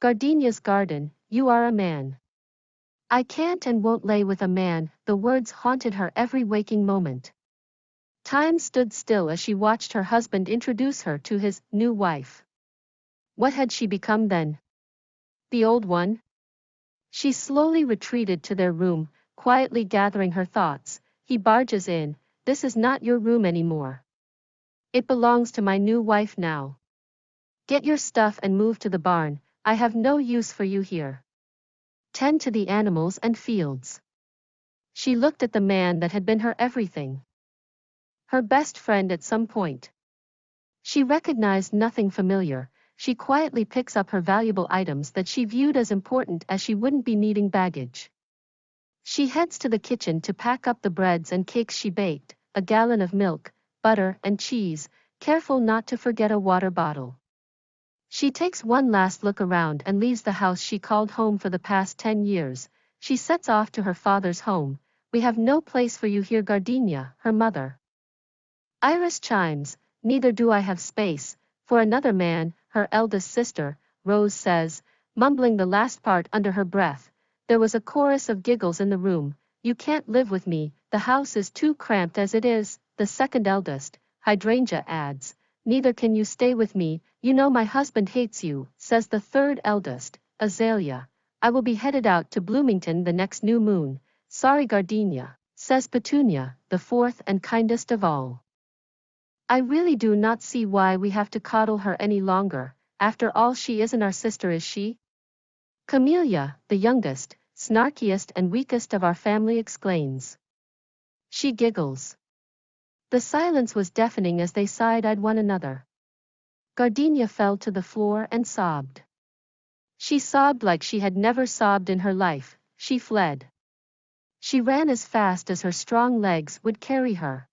Gardenia's garden, you are a man. I can't and won't lay with a man, the words haunted her every waking moment. Time stood still as she watched her husband introduce her to his new wife. What had she become then? The old one? She slowly retreated to their room, quietly gathering her thoughts. He barges in, this is not your room anymore. It belongs to my new wife now. Get your stuff and move to the barn, I have no use for you here. Tend to the animals and fields. She looked at the man that had been her everything. Her best friend at some point. She recognized nothing familiar. She quietly picks up her valuable items that she viewed as important as she wouldn't be needing baggage. She heads to the kitchen to pack up the breads and cakes she baked, a gallon of milk, butter and cheese, careful not to forget a water bottle. She takes one last look around and leaves the house she called home for the past 10 years. She sets off to her father's home. We have no place for you here, Gardenia, her mother. Iris chimes, neither do I have space for another man, her eldest sister, Rose says, mumbling the last part under her breath. There was a chorus of giggles in the room. You can't live with me, the house is too cramped as it is, the second eldest, Hydrangea adds. Neither can you stay with me, you know my husband hates you, says the third eldest, Azalea. I will be headed out to Bloomington the next new moon. Sorry, Gardenia, says Petunia, the fourth and kindest of all. I really do not see why we have to coddle her any longer. After all, she isn't our sister, is she? Camellia, the youngest, snarkiest and weakest of our family, exclaims. She giggles. The silence was deafening as they side-eyed one another. Gardenia fell to the floor and sobbed. She sobbed like she had never sobbed in her life. She fled. She ran as fast as her strong legs would carry her.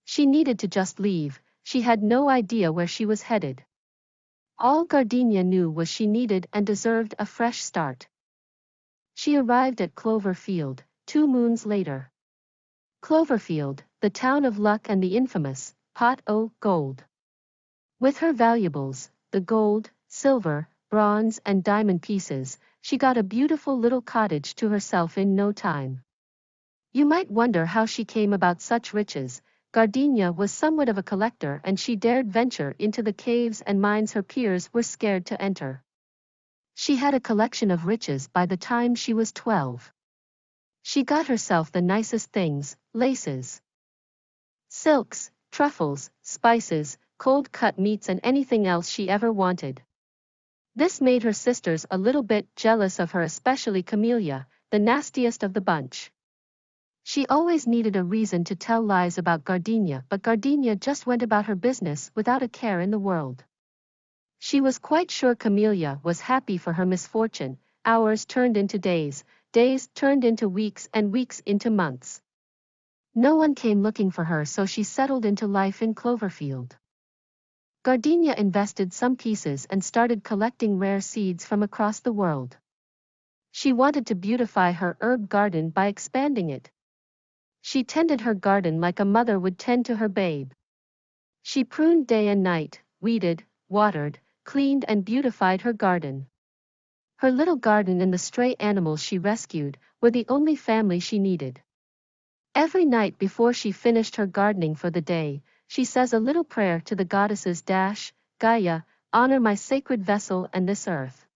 She needed to just leave. She had no idea where she was headed. All Gardenia knew was she needed and deserved a fresh start. She arrived at Cloverfield, 2 moons later. Cloverfield, the town of luck and the infamous pot o' gold. With her valuables, the gold, silver, bronze and diamond pieces, she got a beautiful little cottage to herself in no time. You might wonder how she came about such riches. Gardenia was somewhat of a collector and she dared venture into the caves and mines her peers were scared to enter. She had a collection of riches by the time she was 12. She got herself the nicest things, laces, silks, truffles, spices, cold-cut meats and anything else she ever wanted. This made her sisters a little bit jealous of her, especially Camellia, the nastiest of the bunch. She always needed a reason to tell lies about Gardenia, but Gardenia just went about her business without a care in the world. She was quite sure Camellia was happy for her misfortune. Hours turned into days, days turned into weeks and weeks into months. No one came looking for her, so she settled into life in Cloverfield. Gardenia invested some pieces and started collecting rare seeds from across the world. She wanted to beautify her herb garden by expanding it. She tended her garden like a mother would tend to her babe. She pruned day and night, weeded, watered, cleaned and beautified her garden. Her little garden and the stray animals she rescued were the only family she needed. Every night before she finished her gardening for the day, she says a little prayer to the goddesses Gaia, honor my sacred vessel and this earth.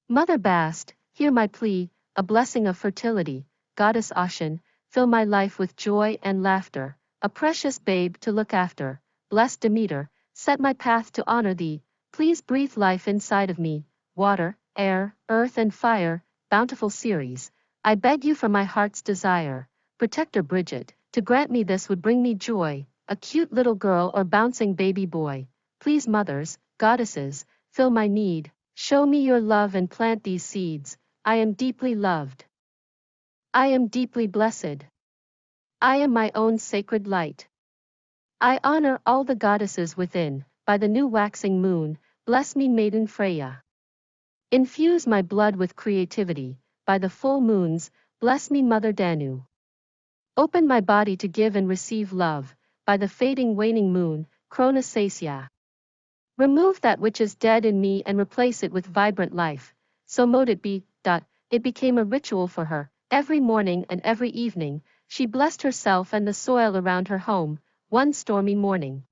Mother Bast, hear my plea, a blessing of fertility, goddess Ocean, fill my life with joy and laughter, a precious babe to look after, blessed Demeter, set my path to honor thee, please breathe life inside of me, water, air, earth and fire, bountiful Ceres, I beg you for my heart's desire, protector Bridget, to grant me this would bring me joy, a cute little girl or bouncing baby boy, please mothers, goddesses, fill my need, show me your love and plant these seeds, I am deeply loved. I am deeply blessed. I am my own sacred light. I honor all the goddesses within, by the new waxing moon, bless me maiden Freya. Infuse my blood with creativity, by the full moons, bless me Mother Danu. Open my body to give and receive love, by the fading waning moon, Chronosasia. Remove that which is dead in me and replace it with vibrant life. So mote it be. It became a ritual for her. Every morning and every evening, she blessed herself and the soil around her home. One stormy morning,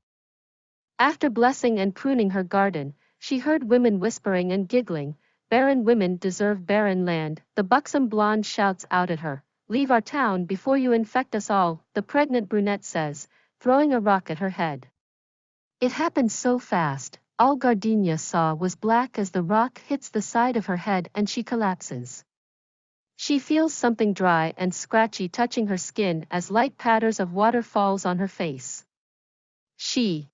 after blessing and pruning her garden, she heard women whispering and giggling. Barren women deserve barren land. The buxom blonde shouts out at her, "Leave our town before you infect us all," the pregnant brunette says, throwing a rock at her head. It happened so fast, all Gardenia saw was black as the rock hits the side of her head and she collapses. She feels something dry and scratchy touching her skin as light patters of water falls on her face. She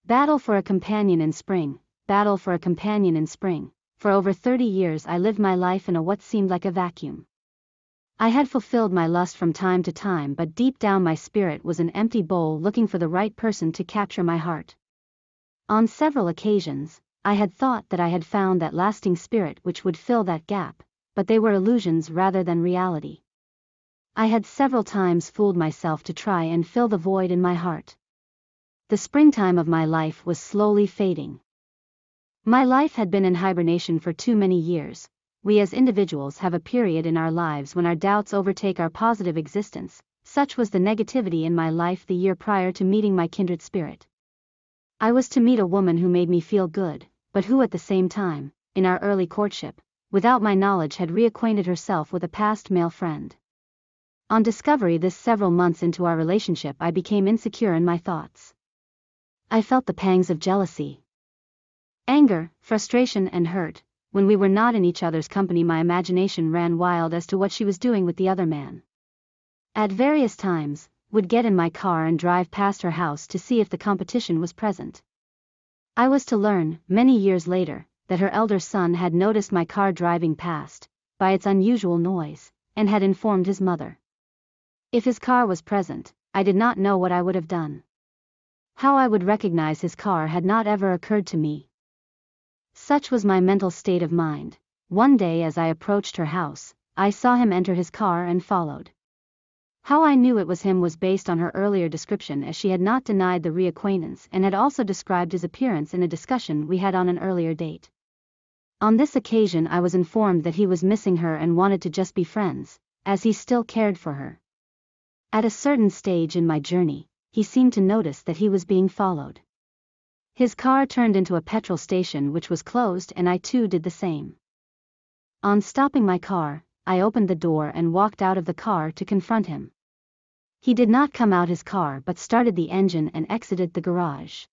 Battle for a companion in spring, battle for a companion in spring. For over 30 years I lived my life in a what seemed like a vacuum. I had fulfilled my lust from time to time, but deep down my spirit was an empty bowl looking for the right person to capture my heart. On several occasions, I had thought that I had found that lasting spirit which would fill that gap, but they were illusions rather than reality. I had several times fooled myself to try and fill the void in my heart. The springtime of my life was slowly fading. My life had been in hibernation for too many years. We as individuals have a period in our lives when our doubts overtake our positive existence. Such was the negativity in my life the year prior to meeting my kindred spirit. I was to meet a woman who made me feel good, but who at the same time, in our early courtship, without my knowledge had reacquainted herself with a past male friend. On discovery this several months into our relationship, I became insecure in my thoughts. I felt the pangs of jealousy, anger, frustration and hurt. When we were not in each other's company, my imagination ran wild as to what she was doing with the other man. At various times, would get in my car and drive past her house to see if the competition was present. I was to learn, many years later, that her elder son had noticed my car driving past, by its unusual noise, and had informed his mother. If his car was present, I did not know what I would have done. How I would recognize his car had not ever occurred to me. Such was my mental state of mind. One day as I approached her house, I saw him enter his car and followed. How I knew it was him was based on her earlier description, as she had not denied the reacquaintance and had also described his appearance in a discussion we had on an earlier date. On this occasion I was informed that he was missing her and wanted to just be friends, as he still cared for her. At a certain stage in my journey, he seemed to notice that he was being followed. His car turned into a petrol station which was closed, and I too did the same. On stopping my car, I opened the door and walked out of the car to confront him. He did not come out his car but started the engine and exited the garage.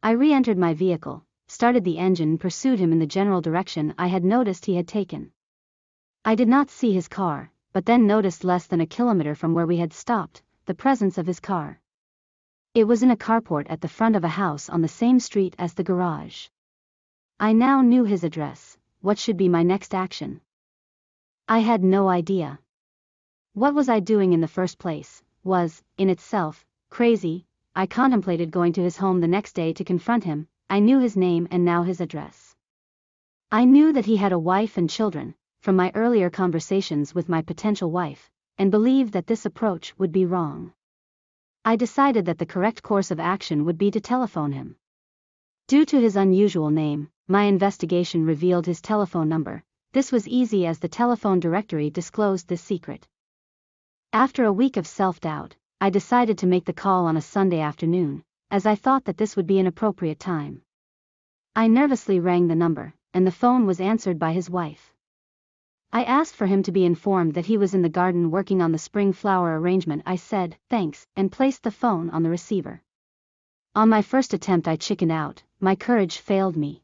I re-entered my vehicle, started the engine and pursued him in the general direction I had noticed he had taken. I did not see his car, but then noticed less than a kilometer from where we had stopped, the presence of his car. It was in a carport at the front of a house on the same street as the garage. I now knew his address. What should be my next action? I had no idea. What was I doing in the first place, was, in itself, crazy. I contemplated going to his home the next day to confront him. I knew his name and now his address. I knew that he had a wife and children, from my earlier conversations with my potential wife, and believed that this approach would be wrong. I decided that the correct course of action would be to telephone him. Due to his unusual name, my investigation revealed his telephone number. This was easy as the telephone directory disclosed this secret. After a week of self-doubt, I decided to make the call on a Sunday afternoon, as I thought that this would be an appropriate time. I nervously rang the number, and the phone was answered by his wife. I asked for him to be informed that he was in the garden working on the spring flower arrangement. I said, "Thanks," and placed the phone on the receiver. On my first attempt I chickened out, my courage failed me.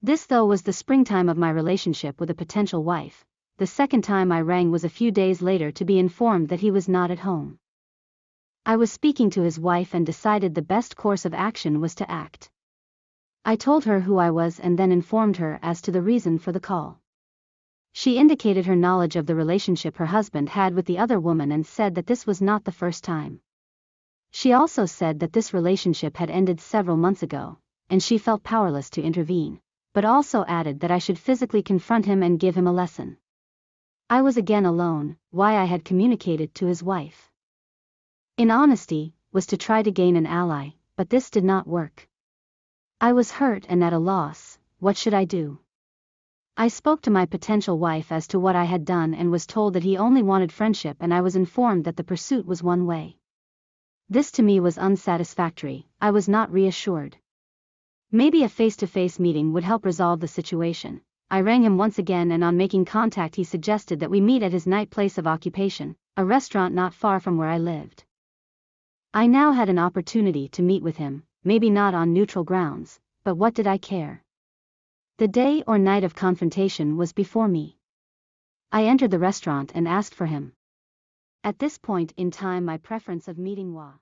This though was the springtime of my relationship with a potential wife. The second time I rang was a few days later to be informed that he was not at home. I was speaking to his wife and decided the best course of action was to act. I told her who I was and then informed her as to the reason for the call. She indicated her knowledge of the relationship her husband had with the other woman and said that this was not the first time. She also said that this relationship had ended several months ago, and she felt powerless to intervene, but also added that I should physically confront him and give him a lesson. I was again alone. Why I had communicated to his wife, in honesty, was to try to gain an ally, but this did not work. I was hurt and at a loss. What should I do? I spoke to my potential wife as to what I had done and was told that he only wanted friendship, and I was informed that the pursuit was one way. This to me was unsatisfactory. I was not reassured. Maybe a face-to-face meeting would help resolve the situation. I rang him once again, and on making contact he suggested that we meet at his night place of occupation, a restaurant not far from where I lived. I now had an opportunity to meet with him, maybe not on neutral grounds, but what did I care? The day or night of confrontation was before me. I entered the restaurant and asked for him. At this point in time my preference of meeting Wa